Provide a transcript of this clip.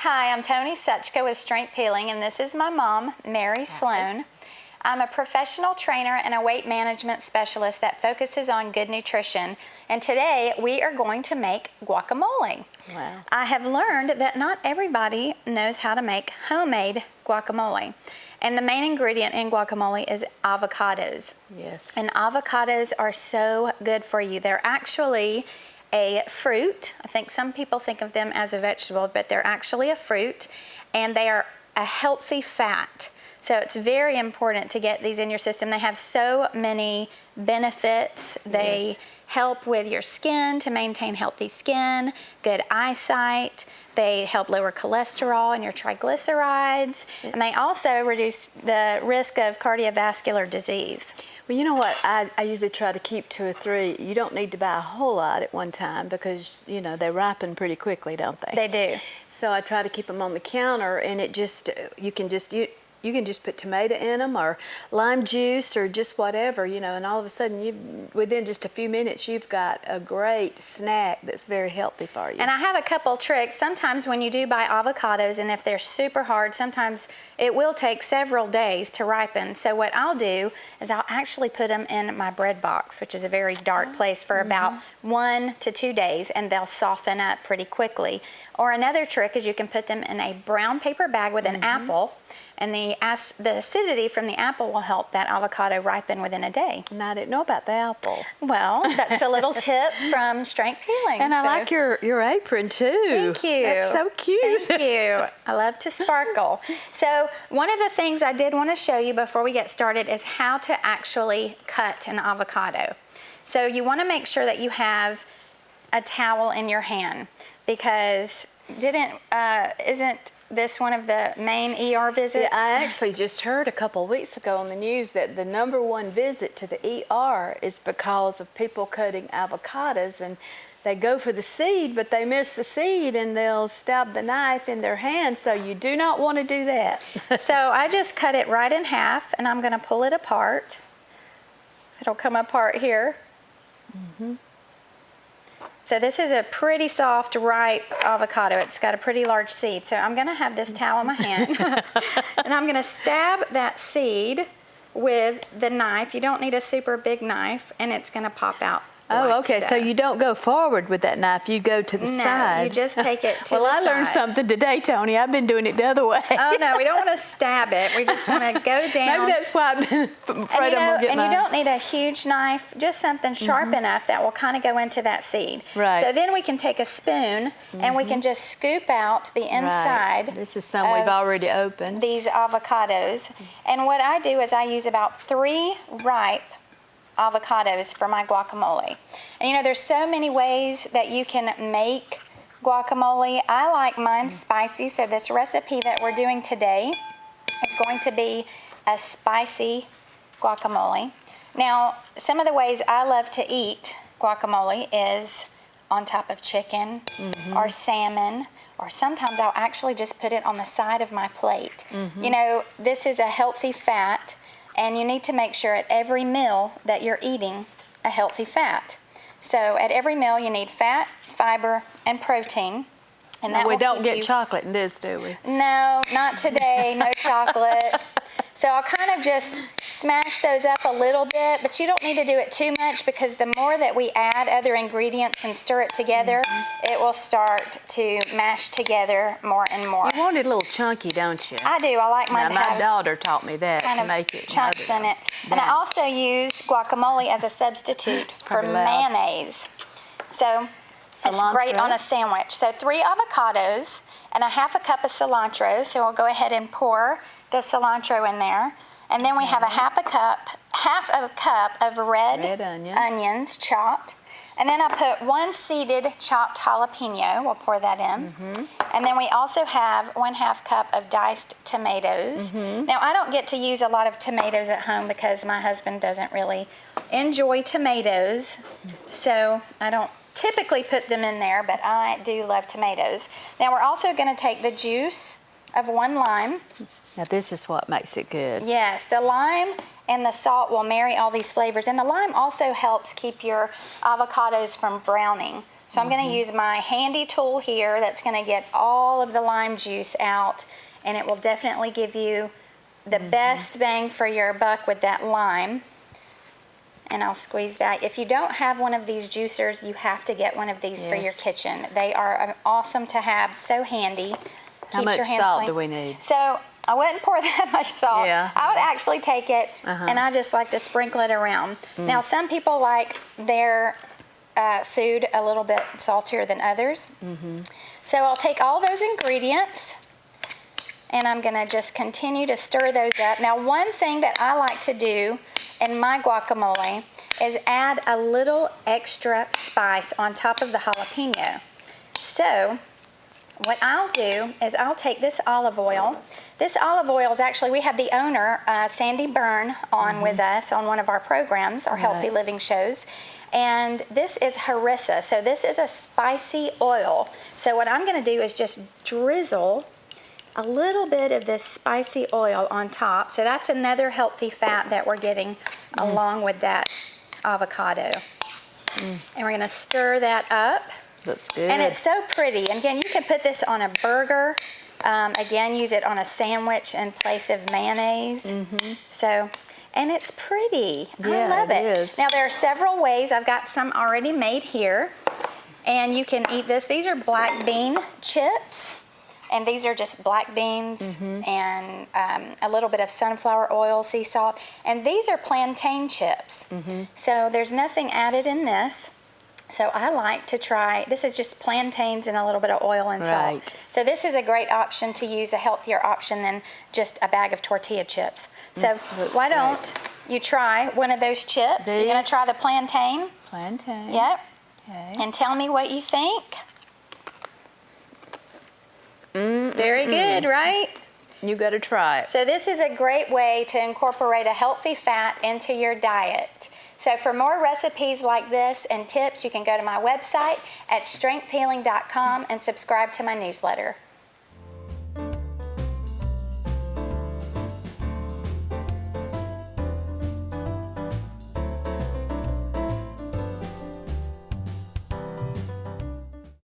Hi, I'm Tony Suchka with Strength Healing, and this is my mom, Mary Sloan. I'm a professional trainer and a weight management specialist that focuses on good nutrition, and today we are going to make guacamole. Wow. I have learned that not everybody knows how to make homemade guacamole, and the main ingredient in guacamole is avocados. Yes. And avocados are so good for you. They're actually a fruit. I think some people think of them as a vegetable, but they're actually a fruit, and they are a healthy fat. So it's very important to get these in your system. They have so many benefits. They help with your skin, to maintain healthy skin, good eyesight. They help lower cholesterol and your triglycerides, and they also reduce the risk of cardiovascular disease. Well, you know what? I usually try to keep 2 or 3. You don't need to buy a whole lot at one time because, you know, they ripen pretty quickly, don't they? They do. So I try to keep them on the counter, and it just, you can just put tomato in them or lime juice or just whatever, you know, and all of a sudden, within just a few minutes, you've got a great snack that's very healthy for you. And I have a couple tricks. Sometimes when you do buy avocados, and if they're super hard, sometimes it will take several days to ripen. So what I'll do is I'll actually put them in my bread box, which is a very dark place, for about 1 to 2 days, and they'll soften up pretty quickly. Or another trick is you can put them in a brown paper bag with an apple, and the acidity from the apple will help that avocado ripen within a day. And I didn't know about the apple. Well, that's a little tip from Strength Healing. And I like your apron too. Thank you. That's so cute. Thank you. I love to sparkle. So one of the things I did want to show you before we get started is how to actually cut an avocado. So you want to make sure that you have a towel in your hand, because isn't this one of the main ER visits? Yeah, I actually just heard a couple of weeks ago on the news that the #1 visit to the ER is because of people cutting avocados, and they go for the seed, but they miss the seed, and they'll stab the knife in their hand, so you do not want to do that. So I just cut it right in half, and I'm going to pull it apart. It'll come apart here. So this is a pretty soft, ripe avocado. It's got a pretty large seed. So I'm going to have this towel in my hand, and I'm going to stab that seed with the knife. You don't need a super big knife, and it's going to pop out. Oh, okay. So you don't go forward with that knife. You go to the side. No, you just take it to the side. Well, I learned something today, Tony. I've been doing it the other way. Oh, no, we don't want to stab it. We just want to go down. Maybe that's why I've been afraid I'm going to get mine. And you don't need a huge knife, just something sharp enough that will kind of go into that seed. Right. So then we can take a spoon and we can just scoop out the inside. Right. This is some we've already opened. These avocados. And what I do is I use about 3 ripe avocados for my guacamole. And you know, there's so many ways that you can make guacamole. I like mine spicy, so this recipe that we're doing today is going to be a spicy guacamole. Now, some of the ways I love to eat guacamole is on top of chicken or salmon, or sometimes I'll actually just put it on the side of my plate. You know, this is a healthy fat, and you need to make sure at every meal that you're eating a healthy fat. So at every meal you need fat, fiber, and protein. And that we don't get chocolate in this, do we? No, not today, no chocolate. So I'll kind of just smash those up a little bit, but you don't need to do it too much, because the more that we add other ingredients and stir it together, it will start to mash together more and more. You want it a little chunky, don't you? I do. I like mine to have my daughter taught me that, kind to of make it chunks in it. And I also use guacamole as a substitute for mayonnaise. So it's great on a sandwich. So 3 avocados and a half a cup of cilantro. So we'll go ahead and pour the cilantro in there. And then we have a half a cup of red onions chopped. And then I put 1 seeded chopped jalapeno. We'll pour that in. And then we also have 1/2 cup of diced tomatoes. Now, I don't get to use a lot of tomatoes at home because my husband doesn't really enjoy tomatoes. So I don't typically put them in there, but I do love tomatoes. Now, we're also going to take the juice of 1 lime. Now, this is what makes it good. Yes, the lime and the salt will marry all these flavors. And the lime also helps keep your avocados from browning. So I'm going to use my handy tool here that's going to get all of the lime juice out, and it will definitely give you the best bang for your buck with that lime. And I'll squeeze that. If you don't have one of these juicers, you have to get one of these for your kitchen. They are awesome to have, so handy. How much salt do we need? So I wouldn't pour that much salt. Yeah. I would actually take it and I just like to sprinkle it around. Now some people like their food a little bit saltier than others. So I'll take all those ingredients and I'm going to just continue to stir those up. Now one thing that I like to do in my guacamole is add a little extra spice on top of the jalapeno. So what I'll do is I'll take this olive oil. This olive oil is actually, we had the owner, Sandy Byrne, on with us on one of our programs, our Healthy Living shows. And this is harissa. So this is a spicy oil. So what I'm going to do is just drizzle a little bit of this spicy oil on top. So that's another healthy fat that we're getting along with that avocado. And we're going to stir that up. Looks good. And it's so pretty. And again, you can put this on a burger. Again, use it on a sandwich in place of mayonnaise. So, and it's pretty. I love it. It is. Now there are several ways. I've got some already made here. And you can eat this. These are black bean chips. And these are just black beans and a little bit of sunflower oil, sea salt. And these are plantain chips. So there's nothing added in this. So I like to try, this is just plantains and a little bit of oil and salt. So this is a great option to use, a healthier option than just a bag of tortilla chips. So why don't you try one of those chips? You're going to try the plantain? Plantain. Yep. Okay. And tell me what you think. Very good, right? You got to try it. So this is a great way to incorporate a healthy fat into your diet. So for more recipes like this and tips, you can go to my website at strengthhealing.com and subscribe to my newsletter.